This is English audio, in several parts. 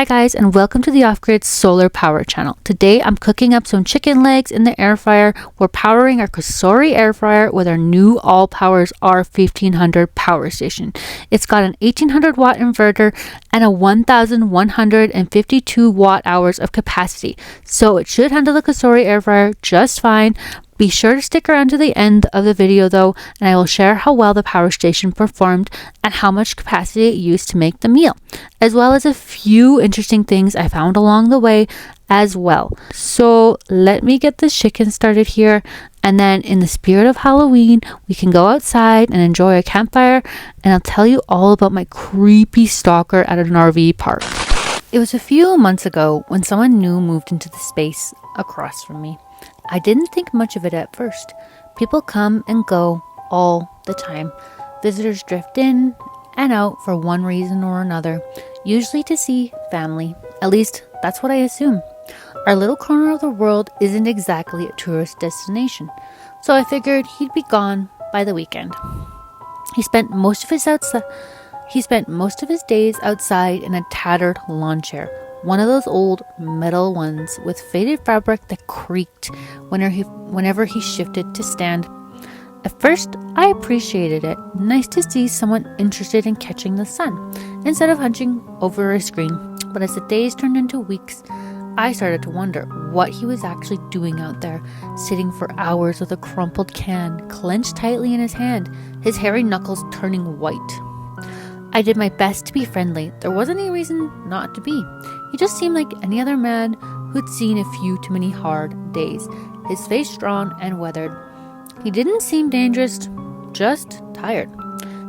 Hi guys, and welcome to the Offgrid Solar Power channel. Today I'm cooking up some chicken legs in the air fryer. We're powering our Kasori air fryer with our new Allpowers R1500 power station. It's got an 1800 watt inverter and a 1152 watt hours of capacity, so it should handle the Kasori air fryer just fine. Be sure to stick around to the end of the video though, and I will share how well the power station performed and how much capacity it used to make the meal, as well as a few interesting things I found along the way as well. So let me get this chicken started here, and then in the spirit of Halloween, we can go outside and enjoy a campfire, and I'll tell you all about my creepy stalker at an RV park. It was a few months ago when someone new moved into the space across from me. I didn't think much of it at first. People come and go all the time. Visitors drift in and out for one reason or another, usually to see family. At least, that's what I assume. Our little corner of the world isn't exactly a tourist destination, so I figured he'd be gone by the weekend. He spent most of his days outside in a tattered lawn chair. One of those old metal ones with faded fabric that creaked whenever he shifted to stand. At first, I appreciated it. Nice to see someone interested in catching the sun instead of hunching over a screen. But as the days turned into weeks, I started to wonder what he was actually doing out there, sitting for hours with a crumpled can clenched tightly in his hand, his hairy knuckles turning white. I did my best to be friendly. There wasn't any reason not to be. He just seemed like any other man who'd seen a few too many hard days, his face drawn and weathered. He didn't seem dangerous, just tired.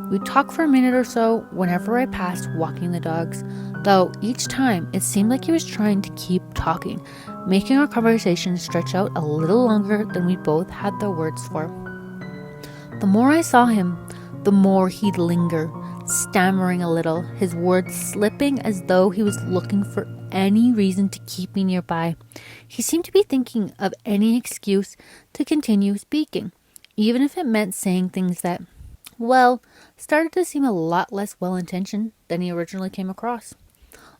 We'd talk for a minute or so whenever I passed walking the dogs, though each time it seemed like he was trying to keep talking, making our conversation stretch out a little longer than we both had the words for. The more I saw him, the more he'd linger, stammering a little, his words slipping as though he was looking for any reason to keep me nearby. He seemed to be thinking of any excuse to continue speaking, even if it meant saying things that, well, started to seem a lot less well-intentioned than he originally came across.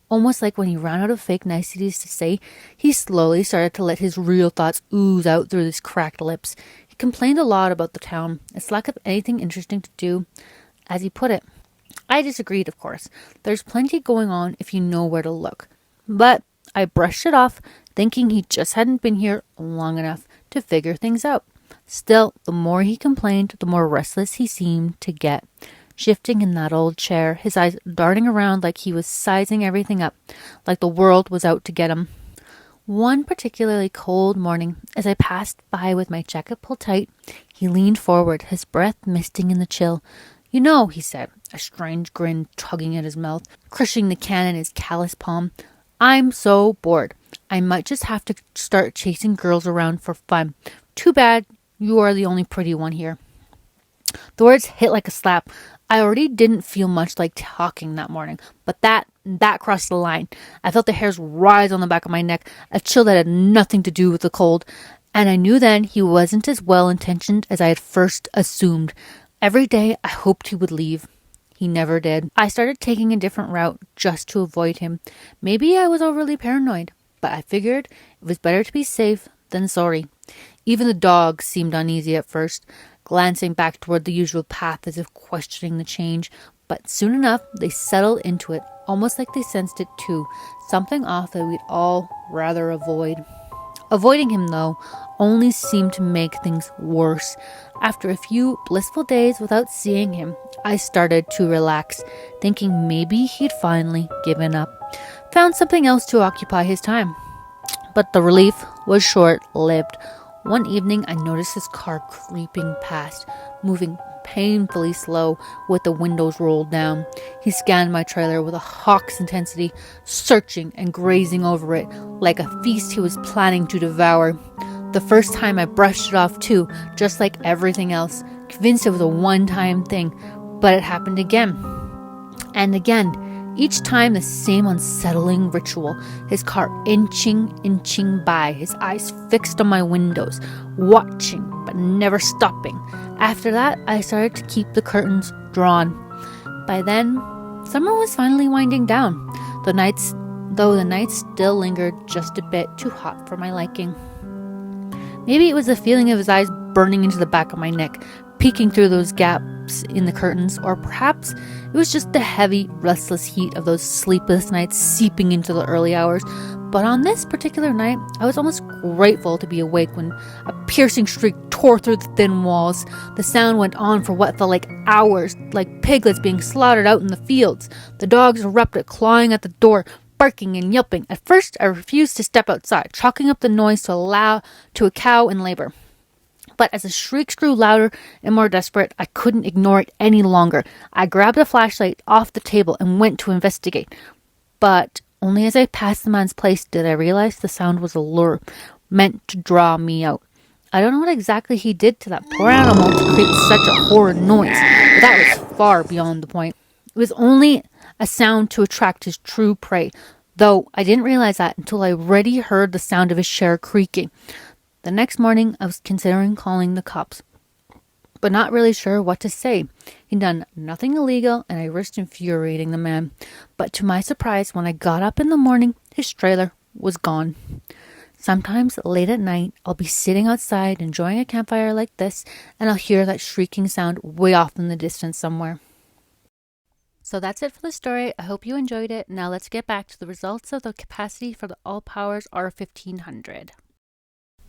Almost like when he ran out of fake niceties to say, he slowly started to let his real thoughts ooze out through his cracked lips. He complained a lot about the town, its lack of anything interesting to do, as he put it. I disagreed, of course. There's plenty going on if you know where to look. But I brushed it off, thinking he just hadn't been here long enough to figure things out. Still, the more he complained, the more restless he seemed to get, shifting in that old chair, his eyes darting around like he was sizing everything up, like the world was out to get him. One particularly cold morning, as I passed by with my jacket pulled tight, he leaned forward, his breath misting in the chill. "You know," he said, a strange grin tugging at his mouth, crushing the can in his callous palm, "I'm so bored. I might just have to start chasing girls around for fun. Too bad you are the only pretty one here." The words hit like a slap. I already didn't feel much like talking that morning, but that crossed the line. I felt the hairs rise on the back of my neck, a chill that had nothing to do with the cold, and I knew then he wasn't as well-intentioned as I had first assumed. Every day I hoped he would leave. He never did. I started taking a different route just to avoid him. Maybe I was overly paranoid, but I figured it was better to be safe than sorry. Even the dogs seemed uneasy at first, glancing back toward the usual path as if questioning the change, but soon enough they settled into it, almost like they sensed it too, something off that we'd all rather avoid. Avoiding him, though, only seemed to make things worse. After a few blissful days without seeing him, I started to relax, thinking maybe he'd finally given up, found something else to occupy his time. But the relief was short-lived. One evening, I noticed his car creeping past, moving painfully slow with the windows rolled down. He scanned my trailer with a hawk's intensity, searching and grazing over it like a feast he was planning to devour. The first time I brushed it off too, just like everything else, convinced it was a one-time thing, but it happened again and again. Each time the same unsettling ritual, his car inching by, his eyes fixed on my windows, watching but never stopping. After that, I started to keep the curtains drawn. By then, summer was finally winding down. The nights though the night still lingered just a bit too hot for my liking. Maybe it was the feeling of his eyes burning into the back of my neck, peeking through those gaps in the curtains, or perhaps it was just the heavy, restless heat of those sleepless nights seeping into the early hours. But on this particular night, I was almost grateful to be awake when a piercing shriek tore through the thin walls. The sound went on for what felt like hours, like piglets being slaughtered out in the fields. The dogs erupted, clawing at the door, barking and yelping. At first, I refused to step outside, chalking up the noise to a cow in labor. But as the shrieks grew louder and more desperate, I couldn't ignore it any longer. I grabbed a flashlight off the table and went to investigate. But only as I passed the man's place did I realize the sound was a lure, meant to draw me out. I don't know what exactly he did to that poor animal to create such a horrid noise, but that was far beyond the point. It was only a sound to attract his true prey, though I didn't realize that until I already heard the sound of his chair creaking. The next morning, I was considering calling the cops, but not really sure what to say. He'd done nothing illegal, and I risked infuriating the man. But to my surprise, when I got up in the morning, his trailer was gone. Sometimes late at night, I'll be sitting outside enjoying a campfire like this, and I'll hear that shrieking sound way off in the distance somewhere. So that's it for the story. I hope you enjoyed it. Now let's get back to the results of the capacity for the Allpowers R1500.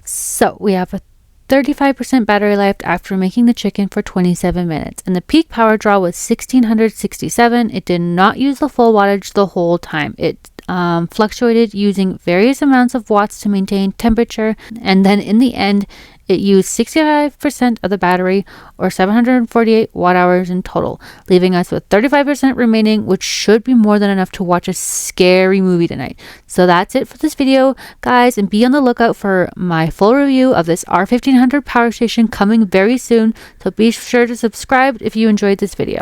So we have a 35% battery life after making the chicken for 27 minutes, and the peak power draw was 1667. It did not use the full wattage the whole time. It fluctuated using various amounts of watts to maintain temperature, and then in the end it used 65% of the battery, or 748 watt hours in total, leaving us with 35% remaining, which should be more than enough to watch a scary movie tonight. So that's it for this video, guys, and be on the lookout for my full review of this R1500 power station coming very soon. So be sure to subscribe if you enjoyed this video.